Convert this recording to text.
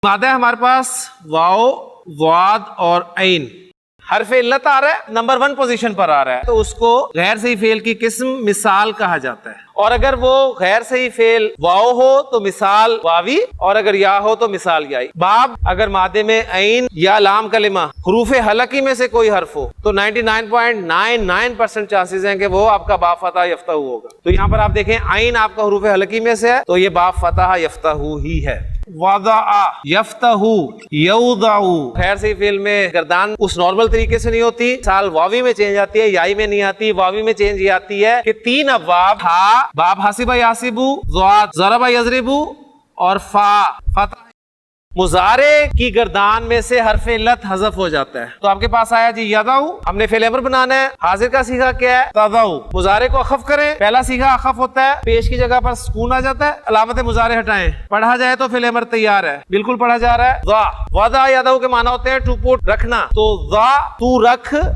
मादा है हमारे पास वाओ, वाद और ऐन। हरफ इल्लत आ रहा है, नंबर 1 पोजीशन पर आ रहा है, तो उसको गैर सही फेल की किस्म मिसाल कहा जाता है। और अगर वो गैर सही फेल वाओ हो तो मिसाल वावी, और अगर या हो तो मिसाल याई। बाब अगर मादे में ऐन या लाम कलिमा हुरूफ हलकी में से कोई हर्फ हो तो 99.99% चांसेस हैं कि वो आपका बाब फतह यफ्तहू होगा। तो यहाँ पर आप देखें ऐन आपका हुरूफ हलकी में से है तो ये बाब फतह यफ्तहू ही है। वदअ यफ्तहू यौदअू, खैर सही फेल में गर्दान उस नॉर्मल तरीके से नहीं होती, साल वावी में चेंज आती है, याई में नहीं आती। वावी में चेंज ये आती है कि 3 अब्वाब हा बाब हासिबा यासिबू, ज़ाद ज़रबा यज़रिबू और फा फतह। मुजारे की गर्दान में से हरफ इल्लत हज़फ हो जाता है। तो आपके पास आया जी यदऊ, हमने फेल अमर बनाना है। हाजिर का सीगा क्या है? तदऊ। मुजारे को अखफ करें, पहला सीगा अखफ होता है, पेश की जगह पर सुकून आ जाता है, अलामत मुजारे हटाएं। पढ़ा जाए तो फेल अमर तैयार है, बिल्कुल पढ़ा जा रहा है। ज़ा वदा यदऊ के माना होते हैं टू पुट, रखना। तो ज़ा तू रख,